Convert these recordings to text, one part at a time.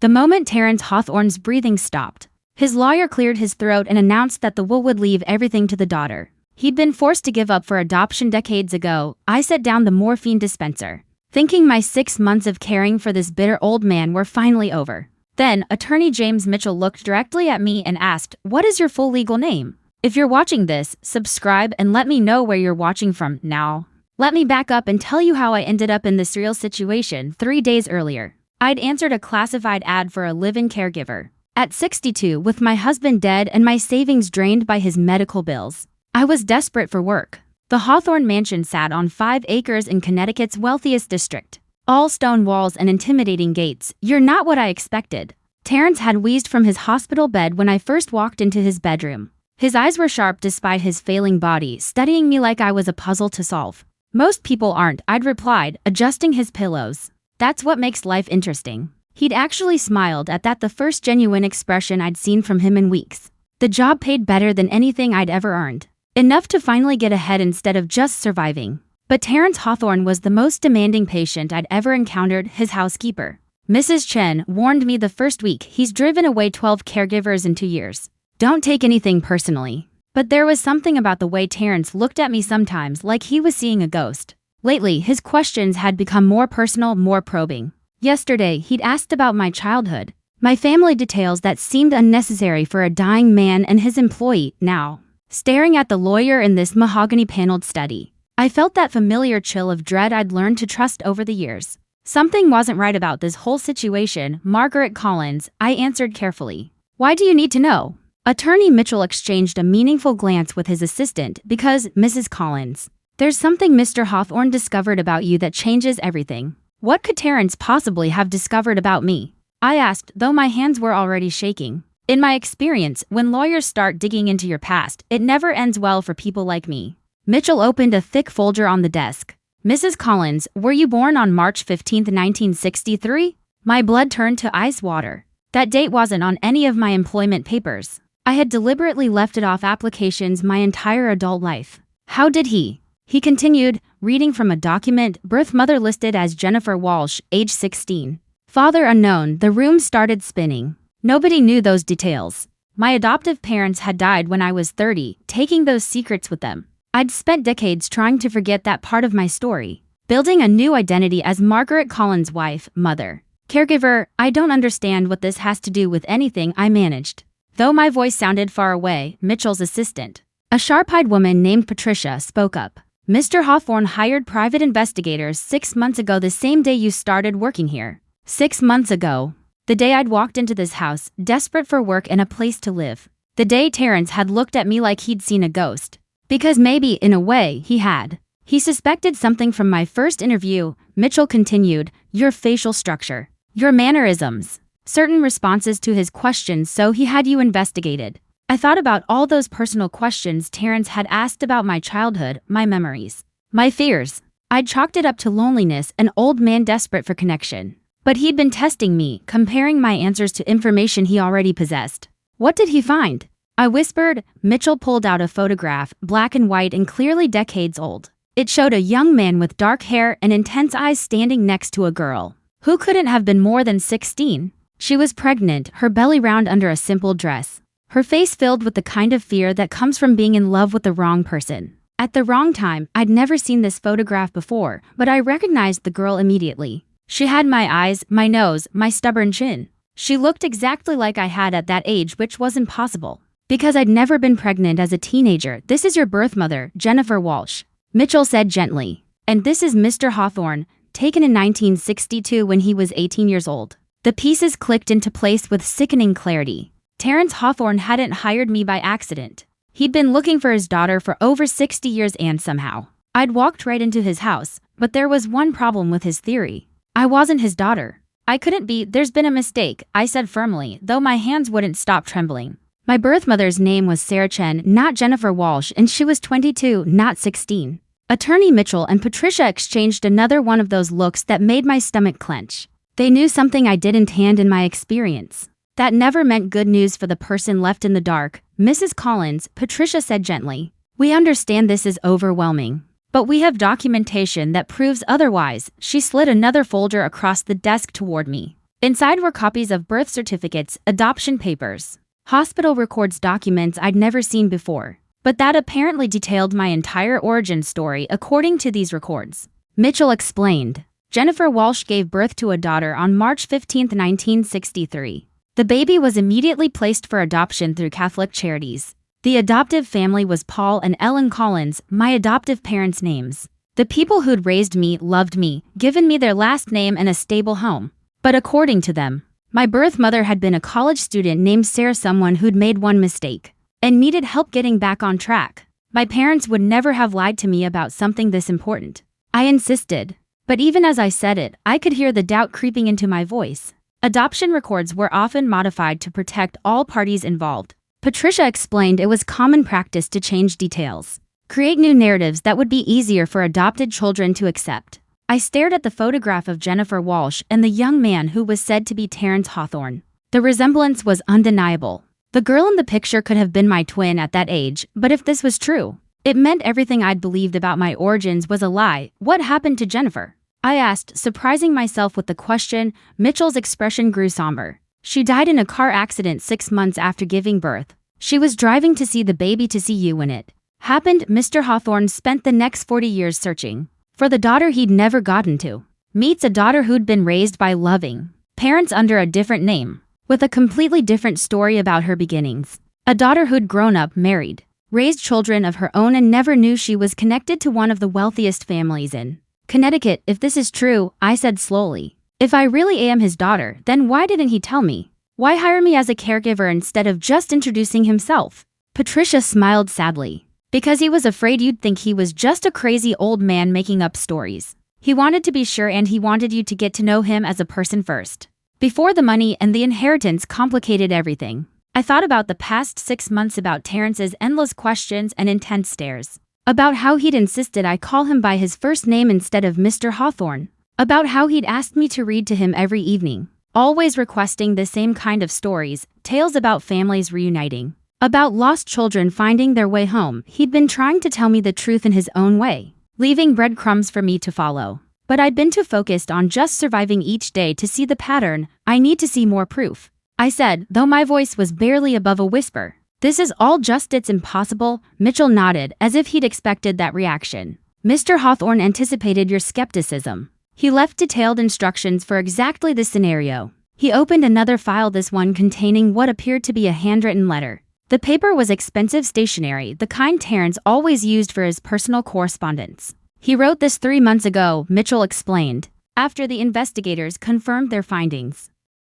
The moment Terrence Hawthorne's breathing stopped, his lawyer cleared his throat and announced that the will would leave everything to the daughter. He'd been forced to give up for adoption decades ago. I set down the morphine dispenser, thinking my 6 months of caring for this bitter old man were finally over. Then, attorney James Mitchell looked directly at me and asked, "What is your full legal name? If you're watching this, subscribe and let me know where you're watching from now." Let me back up and tell you how I ended up in this real situation 3 days earlier. I'd answered a classified ad for a live-in caregiver. At 62, with my husband dead and my savings drained by his medical bills, I was desperate for work. The Hawthorne mansion sat on 5 acres in Connecticut's wealthiest district. All stone walls and intimidating gates. You're not what I expected. Terrence had wheezed from his hospital bed when I first walked into his bedroom. His eyes were sharp despite his failing body, studying me like I was a puzzle to solve. "Most people aren't," I'd replied, adjusting his pillows. "That's what makes life interesting." He'd actually smiled at that, the first genuine expression I'd seen from him in weeks. The job paid better than anything I'd ever earned. Enough to finally get ahead instead of just surviving. But Terrence Hawthorne was the most demanding patient I'd ever encountered. His housekeeper, Mrs. Chen, warned me the first week. "He's driven away 12 caregivers in 2 years. Don't take anything personally." But there was something about the way Terrence looked at me sometimes, like he was seeing a ghost. Lately, his questions had become more personal, more probing. Yesterday, he'd asked about my childhood, my family details that seemed unnecessary for a dying man and his employee. Now, staring at the lawyer in this mahogany-paneled study, I felt that familiar chill of dread I'd learned to trust over the years. Something wasn't right about this whole situation. "Margaret Collins," I answered carefully. "Why do you need to know?" Attorney Mitchell exchanged a meaningful glance with his assistant. "Because, Mrs. Collins, there's something Mr. Hawthorne discovered about you that changes everything." What could Terrence possibly have discovered about me? I asked, though my hands were already shaking. In my experience, when lawyers start digging into your past, it never ends well for people like me. Mitchell opened a thick folder on the desk. "Mrs. Collins, were you born on March 15, 1963? My blood turned to ice water. That date wasn't on any of my employment papers. I had deliberately left it off applications my entire adult life. How did he? He continued, reading from a document. "Birth mother listed as Jennifer Walsh, age 16. Father unknown." The room started spinning. Nobody knew those details. My adoptive parents had died when I was 30, taking those secrets with them. I'd spent decades trying to forget that part of my story, building a new identity as Margaret Collins' wife, mother, caregiver. "I don't understand what this has to do with anything I managed." Though my voice sounded far away, Mitchell's assistant, a sharp-eyed woman named Patricia, spoke up. "Mr. Hawthorne hired private investigators 6 months ago, the same day you started working here." 6 months ago. The day I'd walked into this house, desperate for work and a place to live. The day Terrence had looked at me like he'd seen a ghost. Because maybe, in a way, he had. He suspected something from my first interview. Mitchell continued, "Your facial structure, your mannerisms, certain responses to his questions, so he had you investigated." I thought about all those personal questions Terrence had asked about my childhood, my memories, my fears. I'd chalked it up to loneliness, an old man desperate for connection. But he'd been testing me, comparing my answers to information he already possessed. "What did he find?" I whispered. Mitchell pulled out a photograph, black and white and clearly decades old. It showed a young man with dark hair and intense eyes standing next to a girl who couldn't have been more than 16. She was pregnant, her belly round under a simple dress, her face filled with the kind of fear that comes from being in love with the wrong person at the wrong time. I'd never seen this photograph before, but I recognized the girl immediately. She had my eyes, my nose, my stubborn chin. She looked exactly like I had at that age, which was impossible, because I'd never been pregnant as a teenager. "This is your birth mother, Jennifer Walsh," Mitchell said gently. "And this is Mr. Hawthorne, taken in 1962 when he was 18 years old." The pieces clicked into place with sickening clarity. Terrence Hawthorne hadn't hired me by accident. He'd been looking for his daughter for over 60 years, and somehow I'd walked right into his house. But there was one problem with his theory. I wasn't his daughter. I couldn't be. "There's been a mistake," I said firmly, though my hands wouldn't stop trembling. My birth mother's name was Sarah Chen, not Jennifer Walsh, and she was 22, not 16. Attorney Mitchell and Patricia exchanged another one of those looks that made my stomach clench. They knew something I didn't, and in my experience, that never meant good news for the person left in the dark. "Mrs. Collins," Patricia said gently, "we understand this is overwhelming, but we have documentation that proves otherwise." She slid another folder across the desk toward me. Inside were copies of birth certificates, adoption papers, hospital records, documents I'd never seen before. But that apparently detailed my entire origin story according to these records. Mitchell explained. Jennifer Walsh gave birth to a daughter on March 15, 1963. The baby was immediately placed for adoption through Catholic Charities. The adoptive family was Paul and Ellen Collins, my adoptive parents' names. The people who'd raised me loved me, given me their last name and a stable home. But according to them, my birth mother had been a college student named Sarah, someone who'd made one mistake and needed help getting back on track. My parents would never have lied to me about something this important. I insisted. But even as I said it, I could hear the doubt creeping into my voice. Adoption records were often modified to protect all parties involved. Patricia explained it was common practice to change details, create new narratives that would be easier for adopted children to accept. I stared at the photograph of Jennifer Walsh and the young man who was said to be Terrence Hawthorne. The resemblance was undeniable. The girl in the picture could have been my twin at that age, but if this was true, it meant everything I'd believed about my origins was a lie. What happened to Jennifer? I asked, surprising myself with the question. Mitchell's expression grew somber. She died in a car accident 6 months after giving birth. She was driving to see the baby to see you when it happened. Mr. Hawthorne spent the next 40 years searching for the daughter he'd never gotten to. Meets a daughter who'd been raised by loving parents under a different name, with a completely different story about her beginnings. A daughter who'd grown up, married, raised children of her own, and never knew she was connected to one of the wealthiest families in Connecticut. If this is true, I said slowly, if I really am his daughter, then why didn't he tell me? Why hire me as a caregiver instead of just introducing himself? Patricia smiled sadly. Because he was afraid you'd think he was just a crazy old man making up stories. He wanted to be sure, and he wanted you to get to know him as a person first, before the money and the inheritance complicated everything. I thought about the past 6 months, about Terrence's endless questions and intense stares, about how he'd insisted I call him by his first name instead of Mr. Hawthorne, about how he'd asked me to read to him every evening, always requesting the same kind of stories, tales about families reuniting, about lost children finding their way home. He'd been trying to tell me the truth in his own way, leaving breadcrumbs for me to follow. But I'd been too focused on just surviving each day to see the pattern. I need to see more proof, I said, though my voice was barely above a whisper. This is all just, it's impossible. Mitchell nodded, as if he'd expected that reaction. Mr. Hawthorne anticipated your skepticism. He left detailed instructions for exactly this scenario. He opened another file, this one containing what appeared to be a handwritten letter. The paper was expensive stationery, the kind Terrence always used for his personal correspondence. He wrote this 3 months ago, Mitchell explained, after the investigators confirmed their findings.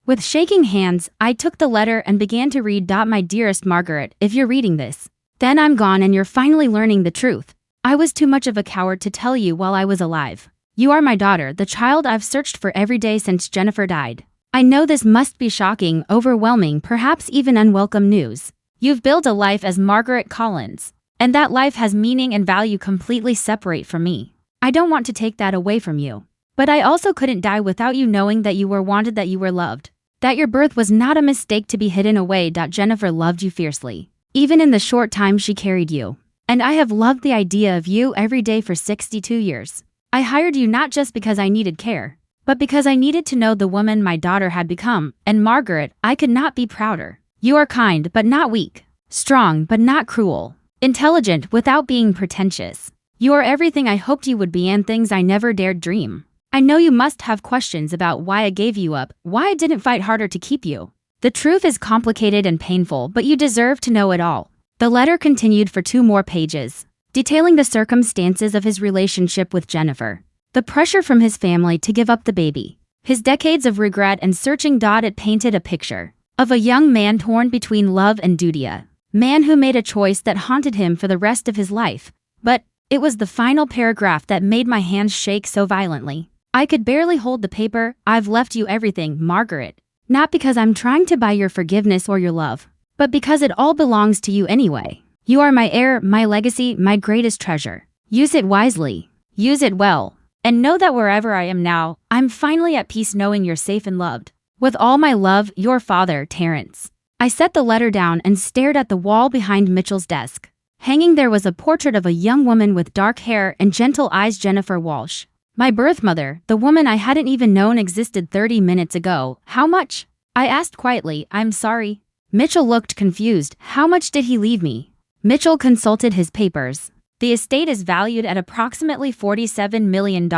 With shaking hands, I took the letter and began to read. My dearest Margaret, if you're reading this, then I'm gone and you're finally learning the truth. I was too much of a coward to tell you while I was alive. You are my daughter, the child I've searched for every day since Jennifer died. I know this must be shocking, overwhelming, perhaps even unwelcome news. You've built a life as Margaret Collins, and that life has meaning and value completely separate from me. I don't want to take that away from you. But I also couldn't die without you knowing that you were wanted, that you were loved, that your birth was not a mistake to be hidden away. Jennifer loved you fiercely, even in the short time she carried you. And I have loved the idea of you every day for 62 years. I hired you not just because I needed care, but because I needed to know the woman my daughter had become. And Margaret, I could not be prouder. You are kind but not weak, strong but not cruel, intelligent without being pretentious. You are everything I hoped you would be and things I never dared dream. I know you must have questions about why I gave you up, why I didn't fight harder to keep you. The truth is complicated and painful, but you deserve to know it all. The letter continued for 2 more pages, detailing the circumstances of his relationship with Jennifer, the pressure from his family to give up the baby, his decades of regret and searching. It painted a picture of a young man torn between love and duty, a man who made a choice that haunted him for the rest of his life. But it was the final paragraph that made my hands shake so violently. I could barely hold the paper. I've left you everything, Margaret. Not because I'm trying to buy your forgiveness or your love, but because it all belongs to you anyway. You are my heir, my legacy, my greatest treasure. Use it wisely. Use it well. And know that wherever I am now, I'm finally at peace knowing you're safe and loved. With all my love, your father, Terrence. I set the letter down and stared at the wall behind Mitchell's desk. Hanging there was a portrait of a young woman with dark hair and gentle eyes, Jennifer Walsh, My birth mother, the woman I hadn't even known existed 30 minutes ago. How much? I asked quietly. I'm sorry. Mitchell looked confused. How much did he leave me? Mitchell consulted his papers. The estate is valued at approximately $47 million,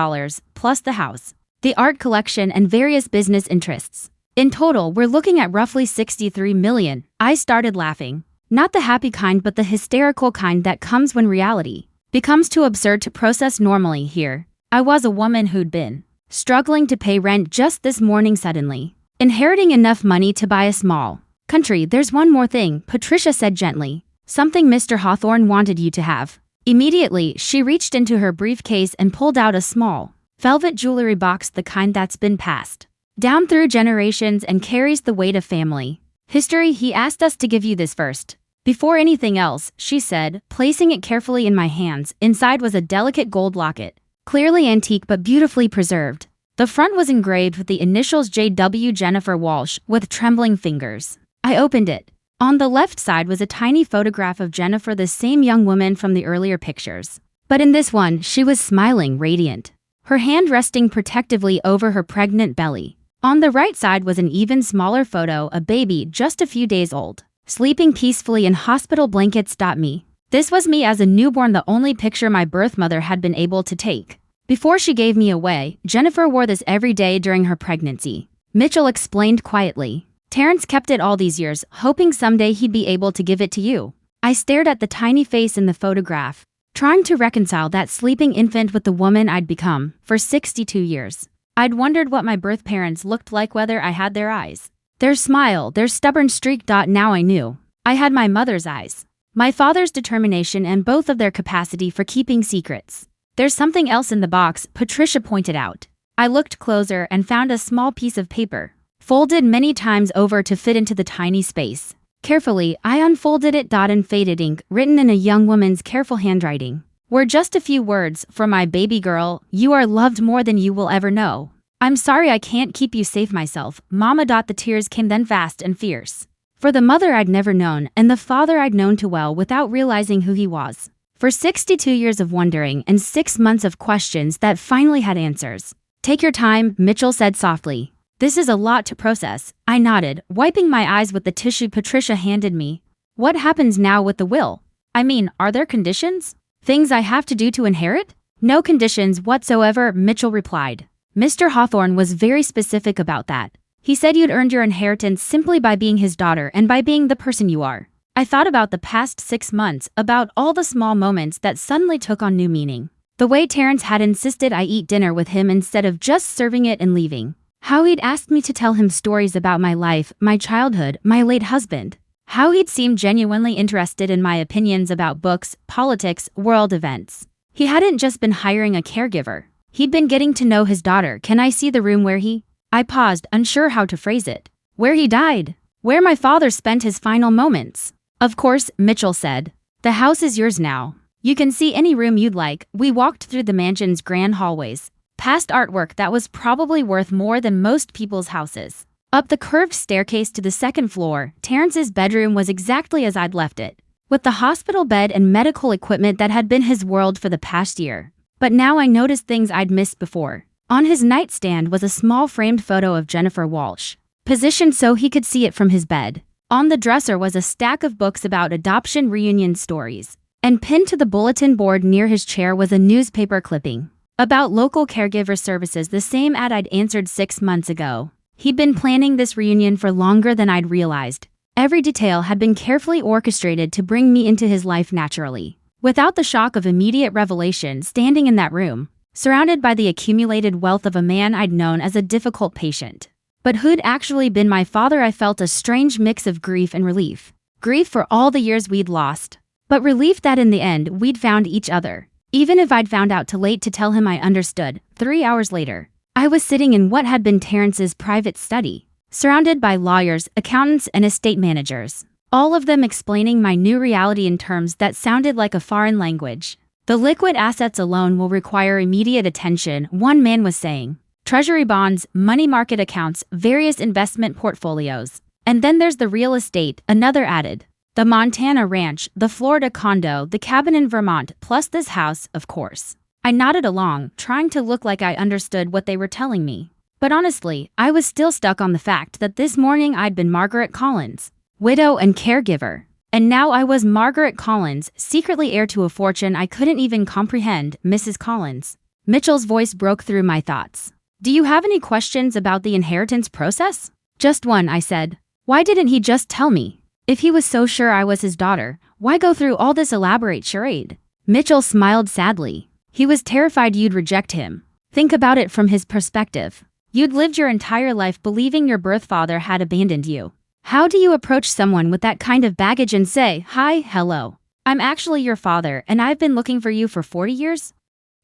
plus the house, the art collection, and various business interests. In total, we're looking at roughly $63 million. I started laughing. Not the happy kind, but the hysterical kind that comes when reality becomes too absurd to process normally. Here, I was a woman who'd been struggling to pay rent just this morning, suddenly inheriting enough money to buy a small country. There's one more thing, Patricia said gently. Something Mr. Hawthorne wanted you to have. Immediately, she reached into her briefcase and pulled out a small velvet jewelry box, the kind that's been passed down through generations and carries the weight of family history. He asked us to give you this first, before anything else, she said, placing it carefully in my hands. Inside was a delicate gold locket, clearly antique but beautifully preserved. The front was engraved with the initials J.W. Jennifer Walsh, with trembling fingers. I opened it. On the left side was a tiny photograph of Jennifer, the same young woman from the earlier pictures. But in this one, she was smiling, radiant, her hand resting protectively over her pregnant belly. On the right side was an even smaller photo, a baby just a few days old, sleeping peacefully in hospital blankets. Me. This was me as a newborn, the only picture my birth mother had been able to take before she gave me away. Jennifer wore this every day during her pregnancy, Mitchell explained quietly. Terrence kept it all these years, hoping someday he'd be able to give it to you. I stared at the tiny face in the photograph, trying to reconcile that sleeping infant with the woman I'd become for 62 years. I'd wondered what my birth parents looked like, whether I had their eyes, their smile, their stubborn streak. Now I knew. I had my mother's eyes, my father's determination, and both of their capacity for keeping secrets. There's something else in the box, Patricia pointed out. I looked closer and found a small piece of paper, folded many times over to fit into the tiny space. Carefully, I unfolded it. In faded ink, written in a young woman's careful handwriting, were just a few words. For my baby girl, you are loved more than you will ever know. I'm sorry I can't keep you safe myself, Mama. The tears came then, fast and fierce. For the mother I'd never known, and the father I'd known too well without realizing who he was. For 62 years of wondering and 6 months of questions that finally had answers. Take your time, Mitchell said softly. This is a lot to process. I nodded, wiping my eyes with the tissue Patricia handed me. What happens now with the will? I mean, are there conditions? Things I have to do to inherit? No conditions whatsoever, Mitchell replied. Mr. Hawthorne was very specific about that. He said you'd earned your inheritance simply by being his daughter and by being the person you are. I thought about the past 6 months, about all the small moments that suddenly took on new meaning. The way Terrence had insisted I eat dinner with him instead of just serving it and leaving. How he'd asked me to tell him stories about my life, my childhood, my late husband. How he'd seemed genuinely interested in my opinions about books, politics, world events. He hadn't just been hiring a caregiver. He'd been getting to know his daughter. Can I see the room where he... I paused, unsure how to phrase it. Where he died. Where my father spent his final moments. Of course, Mitchell said. The house is yours now. You can see any room you'd like. We walked through the mansion's grand hallways, past artwork that was probably worth more than most people's houses. Up the curved staircase to the second floor, Terrence's bedroom was exactly as I'd left it, with the hospital bed and medical equipment that had been his world for the past year. But now I noticed things I'd missed before. On his nightstand was a small framed photo of Jennifer Walsh, positioned so he could see it from his bed. On the dresser was a stack of books about adoption reunion stories, and pinned to the bulletin board near his chair was a newspaper clipping about local caregiver services, the same ad I'd answered 6 months ago. He'd been planning this reunion for longer than I'd realized. Every detail had been carefully orchestrated to bring me into his life naturally, without the shock of immediate revelation. Standing in that room, surrounded by the accumulated wealth of a man I'd known as a difficult patient, but who'd actually been my father, I felt a strange mix of grief and relief. Grief for all the years we'd lost, but relief that in the end we'd found each other. Even if I'd found out too late to tell him I understood. 3 hours later, I was sitting in what had been Terrence's private study, surrounded by lawyers, accountants, and estate managers, all of them explaining my new reality in terms that sounded like a foreign language. The liquid assets alone will require immediate attention, one man was saying. Treasury bonds, money market accounts, various investment portfolios. And then there's the real estate, another added. The Montana ranch, the Florida condo, the cabin in Vermont, plus this house, of course. I nodded along, trying to look like I understood what they were telling me. But honestly, I was still stuck on the fact that this morning I'd been Margaret Collins, widow and caregiver. And now I was Margaret Collins, secretly heir to a fortune I couldn't even comprehend, Mrs. Collins. Mitchell's voice broke through my thoughts. Do you have any questions about the inheritance process? Just one, I said. Why didn't he just tell me? If he was so sure I was his daughter, why go through all this elaborate charade? Mitchell smiled sadly. He was terrified you'd reject him. Think about it from his perspective. You'd lived your entire life believing your birth father had abandoned you. How do you approach someone with that kind of baggage and say, "Hi, hello. I'm actually your father and I've been looking for you for 40 years?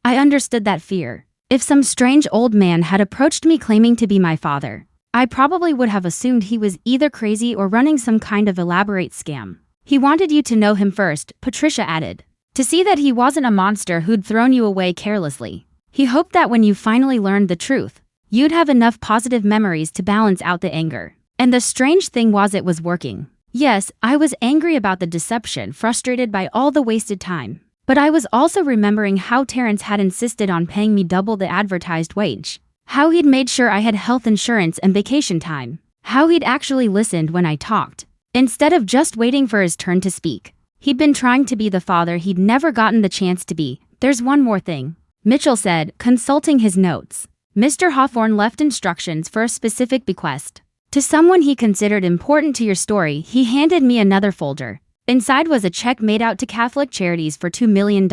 I understood that fear. If some strange old man had approached me claiming to be my father, I probably would have assumed he was either crazy or running some kind of elaborate scam. He wanted you to know him first, Patricia added. To see that he wasn't a monster who'd thrown you away carelessly. He hoped that when you finally learned the truth, you'd have enough positive memories to balance out the anger. And the strange thing was it was working. Yes, I was angry about the deception, frustrated by all the wasted time. But I was also remembering how Terrence had insisted on paying me double the advertised wage. How he'd made sure I had health insurance and vacation time. How he'd actually listened when I talked, instead of just waiting for his turn to speak. He'd been trying to be the father he'd never gotten the chance to be. There's one more thing, Mitchell said, consulting his notes. Mr. Hawthorne left instructions for a specific bequest. To someone he considered important to your story, he handed me another folder. Inside was a check made out to Catholic Charities for $2 million,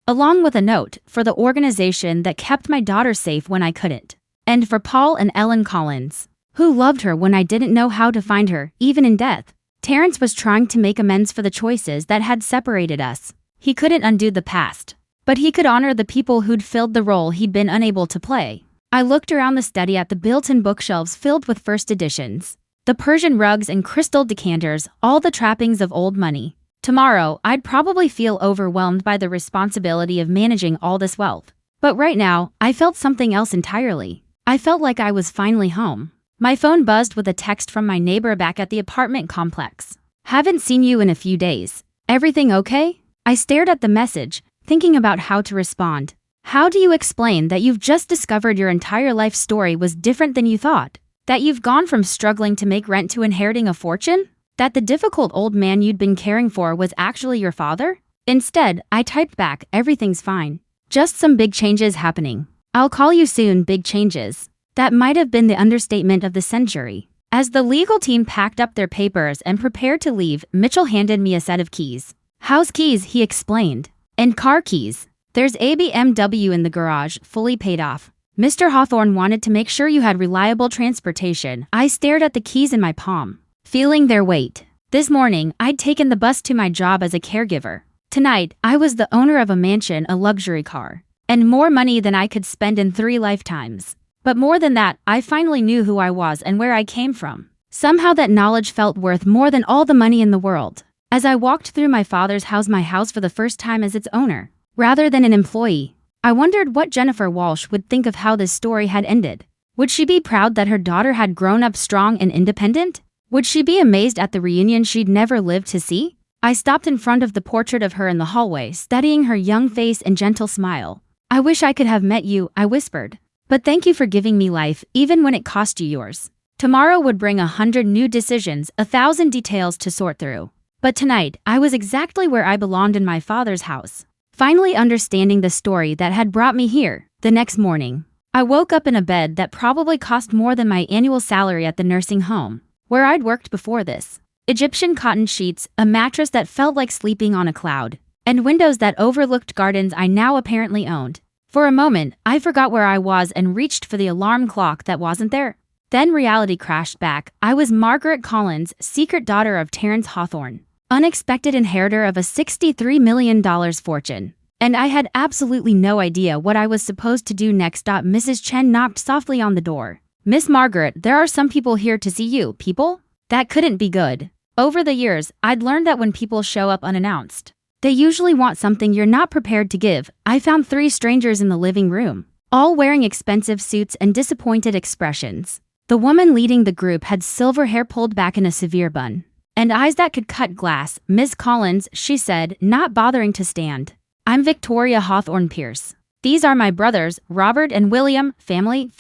along with a note for the organization that kept my daughter safe when I couldn't, and for Paul and Ellen Collins, who loved her when I didn't know how to find her, even in death. Terrence was trying to make amends for the choices that had separated us. He couldn't undo the past, but he could honor the people who'd filled the role he'd been unable to play. I looked around the study at the built-in bookshelves filled with first editions. The Persian rugs and crystal decanters, all the trappings of old money. Tomorrow, I'd probably feel overwhelmed by the responsibility of managing all this wealth. But right now, I felt something else entirely. I felt like I was finally home. My phone buzzed with a text from my neighbor back at the apartment complex. Haven't seen you in a few days. Everything okay? I stared at the message, thinking about how to respond. How do you explain that you've just discovered your entire life story was different than you thought? That you've gone from struggling to make rent to inheriting a fortune? That the difficult old man you'd been caring for was actually your father? Instead, I typed back, everything's fine. Just some big changes happening. I'll call you soon, big changes. That might have been the understatement of the century. As the legal team packed up their papers and prepared to leave, Mitchell handed me a set of keys. House keys, he explained. And car keys. There's a BMW in the garage, fully paid off. Mr. Hawthorne wanted to make sure you had reliable transportation. I stared at the keys in my palm, feeling their weight. This morning, I'd taken the bus to my job as a caregiver. Tonight, I was the owner of a mansion, a luxury car, and more money than I could spend in 3 lifetimes. But more than that, I finally knew who I was and where I came from. Somehow that knowledge felt worth more than all the money in the world. As I walked through my father's house for the first time as its owner, rather than an employee, I wondered what Jennifer Walsh would think of how this story had ended. Would she be proud that her daughter had grown up strong and independent? Would she be amazed at the reunion she'd never lived to see? I stopped in front of the portrait of her in the hallway, studying her young face and gentle smile. I wish I could have met you, I whispered. But thank you for giving me life, even when it cost you yours. Tomorrow would bring 100 new decisions, 1,000 details to sort through. But tonight, I was exactly where I belonged in my father's house. Finally understanding the story that had brought me here. The next morning, I woke up in a bed that probably cost more than my annual salary at the nursing home, where I'd worked before this. Egyptian cotton sheets, a mattress that felt like sleeping on a cloud, and windows that overlooked gardens I now apparently owned. For a moment, I forgot where I was and reached for the alarm clock that wasn't there. Then reality crashed back. I was Margaret Collins, secret daughter of Terrence Hawthorne, unexpected inheritor of a $63 million fortune. And I had absolutely no idea what I was supposed to do next. Mrs. Chen knocked softly on the door. Miss Margaret, there are some people here to see you. People? That couldn't be good. Over the years, I'd learned that when people show up unannounced, they usually want something you're not prepared to give. I found 3 strangers in the living room, all wearing expensive suits and disappointed expressions. The woman leading the group had silver hair pulled back in a severe bun, and eyes that could cut glass. Miss Collins, she said, not bothering to stand. I'm Victoria Hawthorne Pierce. These are my brothers, Robert and William, family.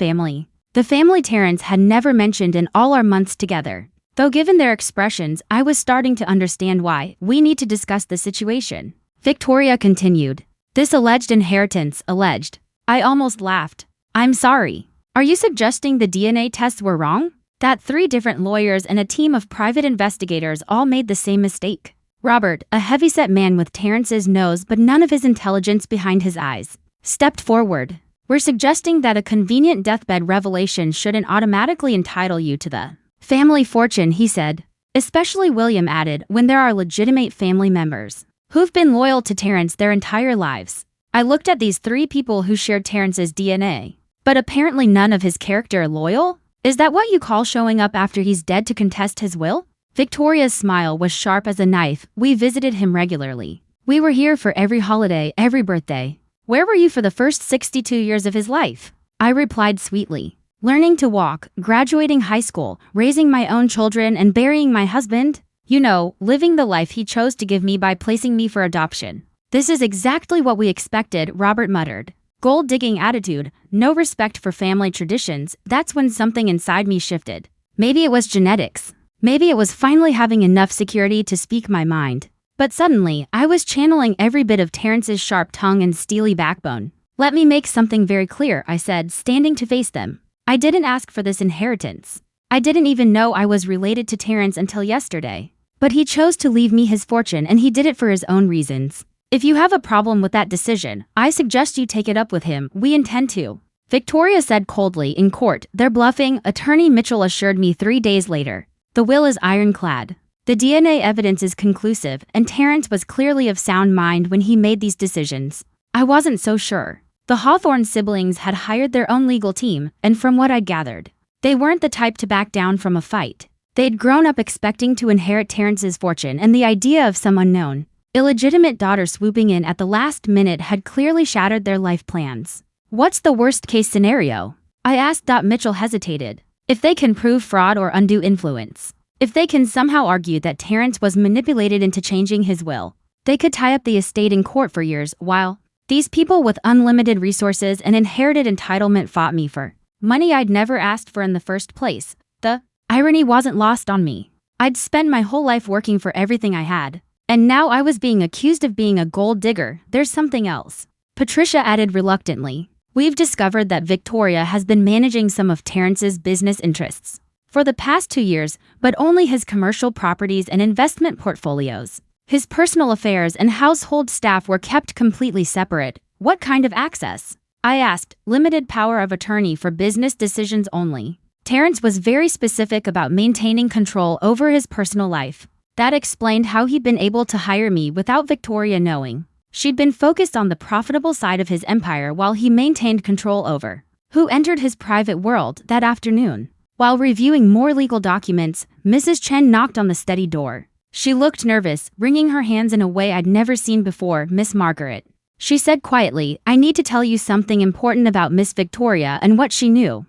The family Terrence had never mentioned in all our months together. Though given their expressions, I was starting to understand why. We need to discuss the situation. Victoria continued. This alleged inheritance, alleged. I almost laughed. I'm sorry. Are you suggesting the DNA tests were wrong? That 3 different lawyers and a team of private investigators all made the same mistake? Robert, a heavyset man with Terrence's nose but none of his intelligence behind his eyes, stepped forward. We're suggesting that a convenient deathbed revelation shouldn't automatically entitle you to the family fortune, he said. Especially, William added, when there are legitimate family members who've been loyal to Terrence their entire lives. I looked at these 3 people who shared Terrence's DNA, but apparently none of his character loyal? Is that what you call showing up after he's dead to contest his will? Victoria's smile was sharp as a knife. We visited him regularly. We were here for every holiday, every birthday. Where were you for the first 62 years of his life? I replied sweetly. Learning to walk, graduating high school, raising my own children, and burying my husband. You know, living the life he chose to give me by placing me for adoption. This is exactly what we expected, Robert muttered. Gold-digging attitude, no respect for family traditions. That's when something inside me shifted. Maybe it was genetics. Maybe it was finally having enough security to speak my mind. But suddenly, I was channeling every bit of Terrence's sharp tongue and steely backbone. Let me make something very clear, I said, standing to face them. I didn't ask for this inheritance. I didn't even know I was related to Terrence until yesterday. But he chose to leave me his fortune and he did it for his own reasons. If you have a problem with that decision, I suggest you take it up with him. We intend to. Victoria said coldly. In court, they're bluffing, Attorney Mitchell assured me 3 days later. The will is ironclad. The DNA evidence is conclusive, and Terrence was clearly of sound mind when he made these decisions. I wasn't so sure. The Hawthorne siblings had hired their own legal team, and from what I gathered, they weren't the type to back down from a fight. They'd grown up expecting to inherit Terrence's fortune, and the idea of some unknown, illegitimate daughter swooping in at the last minute had clearly shattered their life plans. What's the worst-case scenario? I asked. Mitchell hesitated. If they can prove fraud or undue influence. If they can somehow argue that Terrence was manipulated into changing his will, they could tie up the estate in court for years, while these people with unlimited resources and inherited entitlement fought me for money I'd never asked for in the first place. The irony wasn't lost on me. I'd spent my whole life working for everything I had, and now I was being accused of being a gold digger. There's something else. Patricia added reluctantly. We've discovered that Victoria has been managing some of Terrence's business interests for the past 2 years, but only his commercial properties and investment portfolios. His personal affairs and household staff were kept completely separate. What kind of access? I asked. Limited power of attorney for business decisions only. Terrence was very specific about maintaining control over his personal life. That explained how he'd been able to hire me without Victoria knowing. She'd been focused on the profitable side of his empire while he maintained control over who entered his private world that afternoon. While reviewing more legal documents, Mrs. Chen knocked on the study door. She looked nervous, wringing her hands in a way I'd never seen before. Miss Margaret, she said quietly, I need to tell you something important about Miss Victoria and what she knew.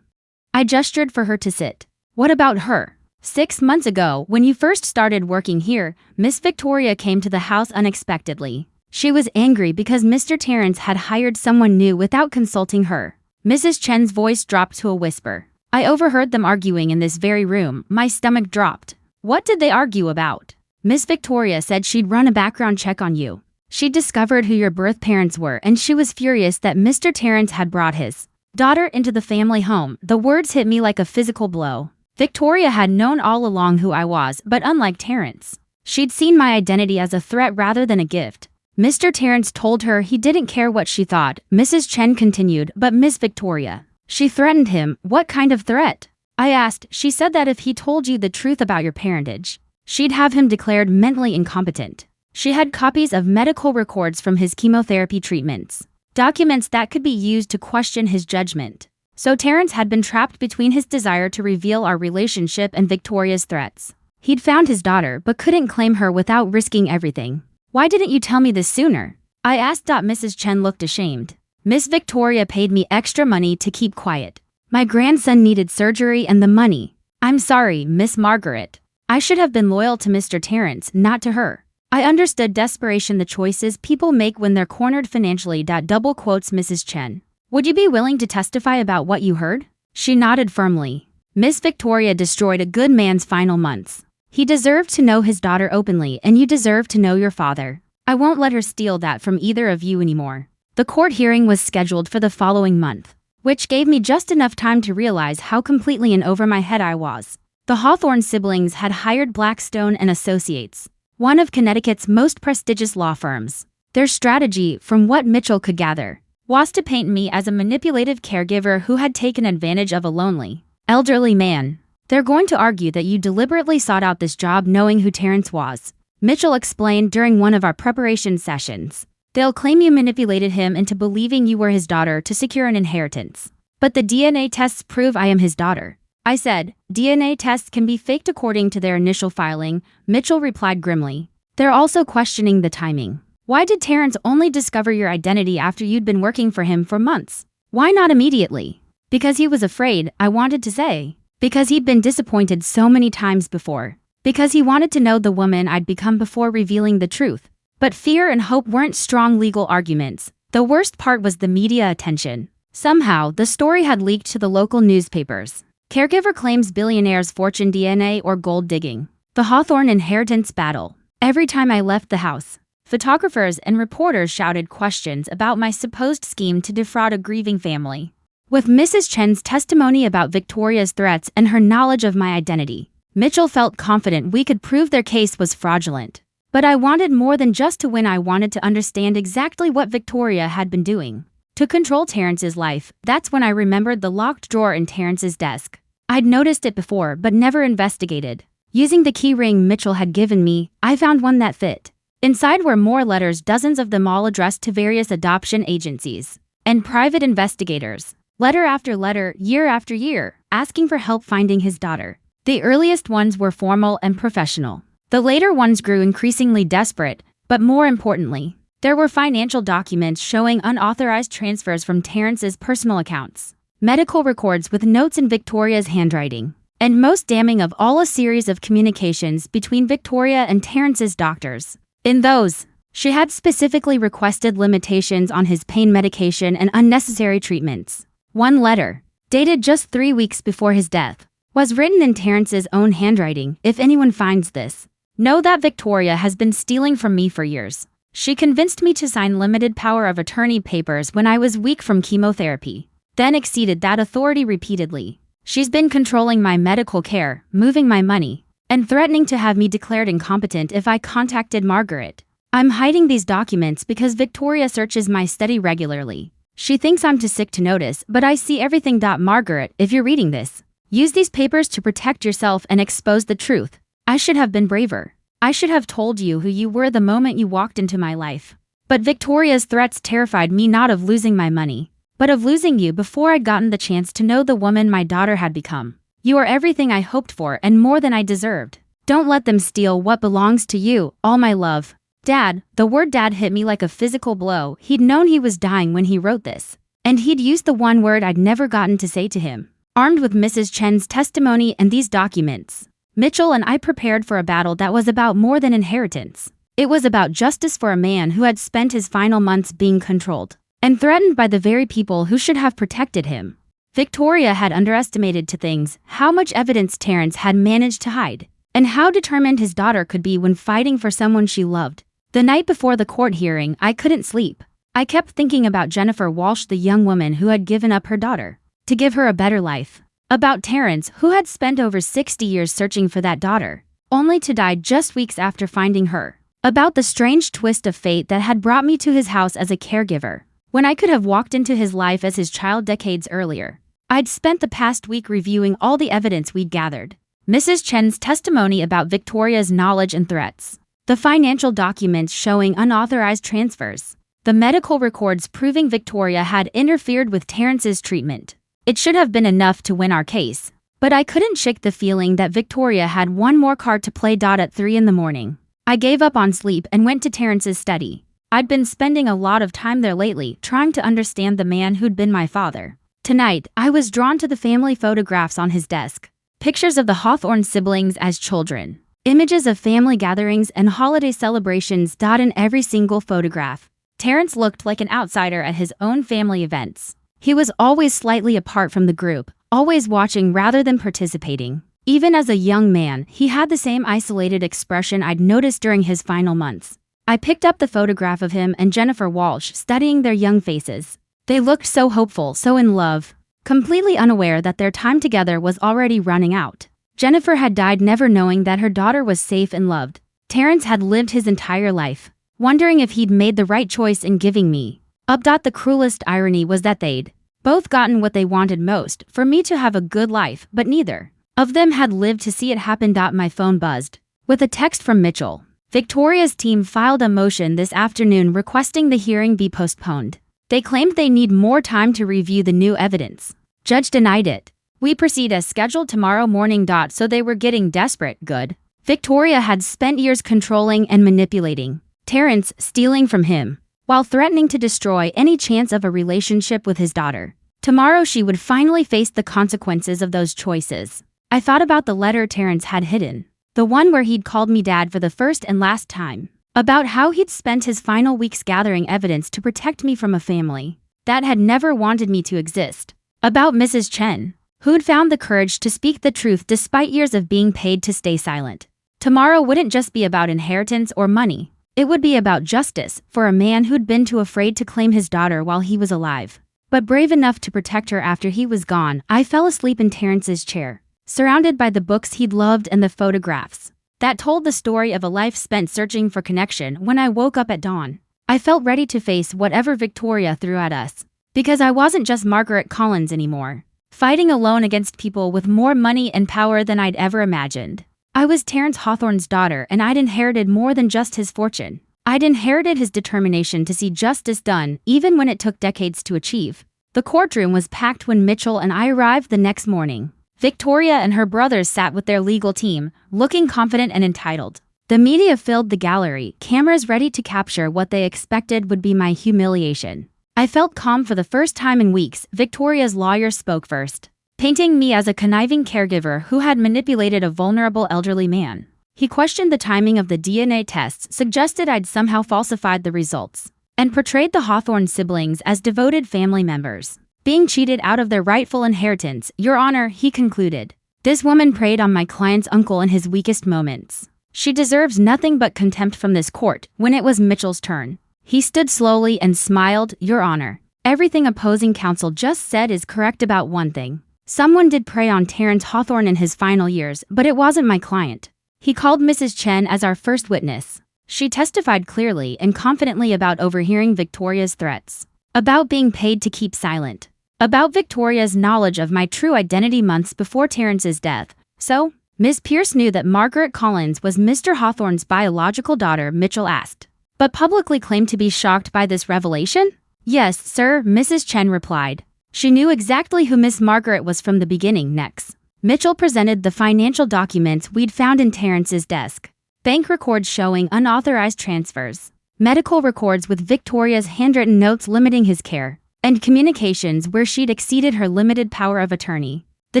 I gestured for her to sit. What about her? 6 months ago, when you first started working here, Miss Victoria came to the house unexpectedly. She was angry because Mr. Terrence had hired someone new without consulting her. Mrs. Chen's voice dropped to a whisper. I overheard them arguing in this very room. My stomach dropped. What did they argue about? Miss Victoria said she'd run a background check on you. She'd discovered who your birth parents were, and she was furious that Mr. Terrence had brought his daughter into the family home. The words hit me like a physical blow. Victoria had known all along who I was, but unlike Terrence, she'd seen my identity as a threat rather than a gift. Mr. Terrence told her he didn't care what she thought. Mrs. Chen continued, but Miss Victoria, she threatened him. What kind of threat? I asked. She said that if he told you the truth about your parentage, she'd have him declared mentally incompetent. She had copies of medical records from his chemotherapy treatments, documents that could be used to question his judgment. So Terrence had been trapped between his desire to reveal our relationship and Victoria's threats. He'd found his daughter but couldn't claim her without risking everything. Why didn't you tell me this sooner? I asked. Mrs. Chen looked ashamed. Miss Victoria paid me extra money to keep quiet. My grandson needed surgery and the money. I'm sorry, Miss Margaret. I should have been loyal to Mr. Terrence, not to her. I understood desperation, the choices people make when they're cornered financially. Double quotes Mrs. Chen. Would you be willing to testify about what you heard? She nodded firmly. Miss Victoria destroyed a good man's final months. He deserved to know his daughter openly, and you deserve to know your father. I won't let her steal that from either of you anymore. The court hearing was scheduled for the following month, which gave me just enough time to realize how completely in over my head I was. The Hawthorne siblings had hired Blackstone and Associates, one of Connecticut's most prestigious law firms. Their strategy, from what Mitchell could gather, was to paint me as a manipulative caregiver who had taken advantage of a lonely, elderly man. They're going to argue that you deliberately sought out this job knowing who Terrence was, Mitchell explained during one of our preparation sessions. They'll claim you manipulated him into believing you were his daughter to secure an inheritance. But the DNA tests prove I am his daughter. I said, DNA tests can be faked according to their initial filing, Mitchell replied grimly. They're also questioning the timing. Why did Terrence only discover your identity after you'd been working for him for months? Why not immediately? Because he was afraid, I wanted to say. Because he'd been disappointed so many times before. Because he wanted to know the woman I'd become before revealing the truth. But fear and hope weren't strong legal arguments. The worst part was the media attention. Somehow, the story had leaked to the local newspapers. Caregiver claims billionaire's fortune, DNA or gold digging. The Hawthorne inheritance battle. Every time I left the house, photographers and reporters shouted questions about my supposed scheme to defraud a grieving family. With Mrs. Chen's testimony about Victoria's threats and her knowledge of my identity, Mitchell felt confident we could prove their case was fraudulent. But I wanted more than just to win. I wanted to understand exactly what Victoria had been doing to control Terrence's life. That's when I remembered the locked drawer in Terrence's desk. I'd noticed it before but never investigated. Using the key ring Mitchell had given me, I found one that fit. Inside were more letters, dozens of them all addressed to various adoption agencies and private investigators. Letter after letter, year after year, asking for help finding his daughter. The earliest ones were formal and professional. The later ones grew increasingly desperate, but more importantly, there were financial documents showing unauthorized transfers from Terrence's personal accounts, medical records with notes in Victoria's handwriting, and most damning of all, a series of communications between Victoria and Terrence's doctors. In those, she had specifically requested limitations on his pain medication and unnecessary treatments. One letter, dated just 3 weeks before his death, was written in Terrence's own handwriting. If anyone finds this, know that Victoria has been stealing from me for years. She convinced me to sign limited power of attorney papers when I was weak from chemotherapy, then exceeded that authority repeatedly. She's been controlling my medical care, moving my money, and threatening to have me declared incompetent if I contacted Margaret. I'm hiding these documents because Victoria searches my study regularly. She thinks I'm too sick to notice, but I see everything. Margaret, if you're reading this, use these papers to protect yourself and expose the truth. I should have been braver. I should have told you who you were the moment you walked into my life. But Victoria's threats terrified me, not of losing my money, but of losing you before I'd gotten the chance to know the woman my daughter had become. You are everything I hoped for and more than I deserved. Don't let them steal what belongs to you, all my love. Dad, the word dad hit me like a physical blow. He'd known he was dying when he wrote this, and he'd used the one word I'd never gotten to say to him. Armed with Mrs. Chen's testimony and these documents, Mitchell and I prepared for a battle that was about more than inheritance. It was about justice for a man who had spent his final months being controlled and threatened by the very people who should have protected him. Victoria had underestimated to things how much evidence Terrence had managed to hide, and how determined his daughter could be when fighting for someone she loved. The night before the court hearing, I couldn't sleep. I kept thinking about Jennifer Walsh, the young woman who had given up her daughter to give her a better life. About Terrence, who had spent over 60 years searching for that daughter, only to die just weeks after finding her. About the strange twist of fate that had brought me to his house as a caregiver, when I could have walked into his life as his child decades earlier. I'd spent the past week reviewing all the evidence we'd gathered. Mrs. Chen's testimony about Victoria's knowledge and threats, the financial documents showing unauthorized transfers, the medical records proving Victoria had interfered with Terrence's treatment. It should have been enough to win our case, but I couldn't shake the feeling that Victoria had one more card to play. At 3 in the morning, I gave up on sleep and went to Terrence's study. I'd been spending a lot of time there lately, trying to understand the man who'd been my father. Tonight, I was drawn to the family photographs on his desk. Pictures of the Hawthorne siblings as children. Images of family gatherings and holiday celebrations dot in every single photograph. Terrence looked like an outsider at his own family events. He was always slightly apart from the group, always watching rather than participating. Even as a young man, he had the same isolated expression I'd noticed during his final months. I picked up the photograph of him and Jennifer Walsh studying their young faces. They looked so hopeful, so in love, completely unaware that their time together was already running out. Jennifer had died never knowing that her daughter was safe and loved. Terrence had lived his entire life, wondering if he'd made the right choice in giving me up. The cruelest irony was that they'd both gotten what they wanted most, for me to have a good life, but neither of them had lived to see it happen. My phone buzzed with a text from Mitchell. Victoria's team filed a motion this afternoon requesting the hearing be postponed. They claimed they need more time to review the new evidence. Judge denied it. We proceed as scheduled tomorrow morning. So they were getting desperate. Good. Victoria had spent years controlling and manipulating Terrence, stealing from him, while threatening to destroy any chance of a relationship with his daughter. Tomorrow she would finally face the consequences of those choices. I thought about the letter Terrence had hidden, the one where he'd called me dad for the first and last time, about how he'd spent his final weeks gathering evidence to protect me from a family that had never wanted me to exist, about Mrs. Chen, who'd found the courage to speak the truth despite years of being paid to stay silent. Tomorrow wouldn't just be about inheritance or money. It would be about justice for a man who'd been too afraid to claim his daughter while he was alive, but brave enough to protect her after he was gone. I fell asleep in Terrence's chair, surrounded by the books he'd loved and the photographs that told the story of a life spent searching for connection. When I woke up at dawn, I felt ready to face whatever Victoria threw at us, because I wasn't just Margaret Collins anymore, fighting alone against people with more money and power than I'd ever imagined. I was Terrence Hawthorne's daughter, and I'd inherited more than just his fortune. I'd inherited his determination to see justice done, even when it took decades to achieve. The courtroom was packed when Mitchell and I arrived the next morning. Victoria and her brothers sat with their legal team, looking confident and entitled. The media filled the gallery, cameras ready to capture what they expected would be my humiliation. I felt calm for the first time in weeks. Victoria's lawyer spoke first, painting me as a conniving caregiver who had manipulated a vulnerable elderly man. He questioned the timing of the DNA tests, suggested I'd somehow falsified the results, and portrayed the Hawthorne siblings as devoted family members, being cheated out of their rightful inheritance. Your Honor, he concluded, this woman preyed on my client's uncle in his weakest moments. She deserves nothing but contempt from this court. When it was Mitchell's turn, he stood slowly and smiled. Your Honor, everything opposing counsel just said is correct about one thing. Someone did prey on Terrence Hawthorne in his final years, but it wasn't my client. He called Mrs. Chen as our first witness. She testified clearly and confidently about overhearing Victoria's threats, about being paid to keep silent, about Victoria's knowledge of my true identity months before Terrence's death. So, Ms. Pierce knew that Margaret Collins was Mr. Hawthorne's biological daughter, Mitchell asked, but publicly claimed to be shocked by this revelation? Yes, sir, Mrs. Chen replied. She knew exactly who Miss Margaret was from the beginning. Next, Mitchell presented the financial documents we'd found in Terrence's desk. Bank records showing unauthorized transfers, medical records with Victoria's handwritten notes limiting his care, and communications where she'd exceeded her limited power of attorney. The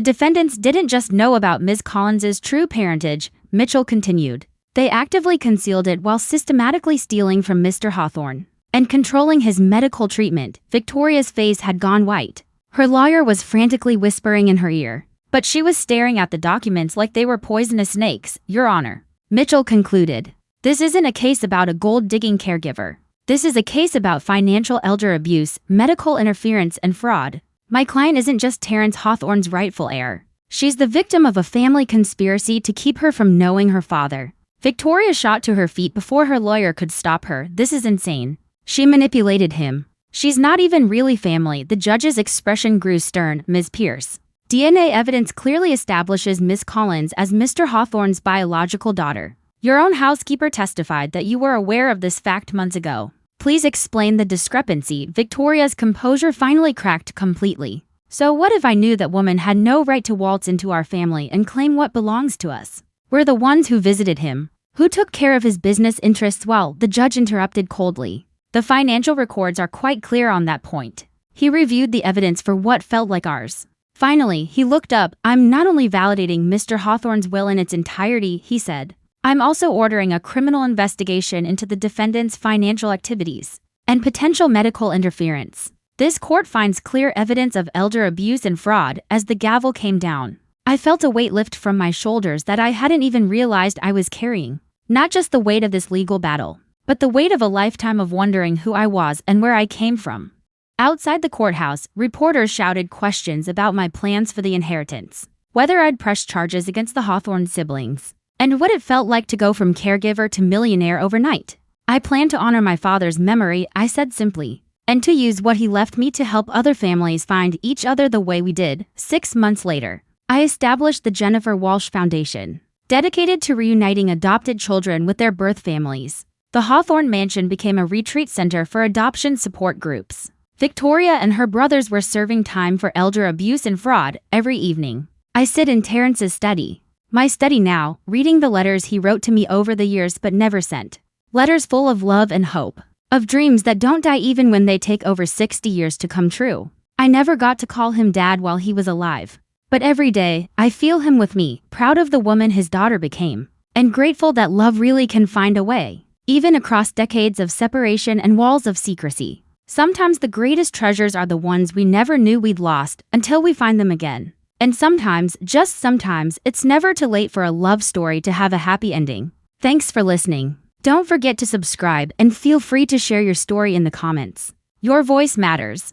defendants didn't just know about Ms. Collins's true parentage, Mitchell continued. They actively concealed it while systematically stealing from Mr. Hawthorne and controlling his medical treatment. Victoria's face had gone white. Her lawyer was frantically whispering in her ear, but she was staring at the documents like they were poisonous snakes. Your Honor, Mitchell concluded, this isn't a case about a gold-digging caregiver. This is a case about financial elder abuse, medical interference, and fraud. My client isn't just Terrence Hawthorne's rightful heir. She's the victim of a family conspiracy to keep her from knowing her father. Victoria shot to her feet before her lawyer could stop her. This is insane. She manipulated him. She's not even really family. The judge's expression grew stern. Ms. Pierce, DNA evidence clearly establishes Miss Collins as Mr. Hawthorne's biological daughter. Your own housekeeper testified that you were aware of this fact months ago. Please explain the discrepancy. Victoria's composure finally cracked completely. So what if I knew that woman had no right to waltz into our family and claim what belongs to us? We're the ones who visited him, who took care of his business interests. Well, the judge interrupted coldly. The financial records are quite clear on that point. He reviewed the evidence for what felt like ours. Finally, he looked up. I'm not only validating Mr. Hawthorne's will in its entirety, he said. I'm also ordering a criminal investigation into the defendant's financial activities and potential medical interference. This court finds clear evidence of elder abuse and fraud. As the gavel came down, I felt a weight lift from my shoulders that I hadn't even realized I was carrying. Not just the weight of this legal battle, but the weight of a lifetime of wondering who I was and where I came from. Outside the courthouse, reporters shouted questions about my plans for the inheritance, whether I'd press charges against the Hawthorne siblings, and what it felt like to go from caregiver to millionaire overnight. I plan to honor my father's memory, I said simply, and to use what he left me to help other families find each other the way we did. 6 months later, I established the Jennifer Walsh Foundation, dedicated to reuniting adopted children with their birth families. The Hawthorne Mansion became a retreat center for adoption support groups. Victoria and her brothers were serving time for elder abuse and fraud every evening. I sit in Terrence's study, my study now, reading the letters he wrote to me over the years but never sent. Letters full of love and hope, of dreams that don't die even when they take over 60 years to come true. I never got to call him Dad while he was alive, but every day, I feel him with me, proud of the woman his daughter became, and grateful that love really can find a way, even across decades of separation and walls of secrecy. Sometimes the greatest treasures are the ones we never knew we'd lost until we find them again. And sometimes, just sometimes, it's never too late for a love story to have a happy ending. Thanks for listening. Don't forget to subscribe and feel free to share your story in the comments. Your voice matters.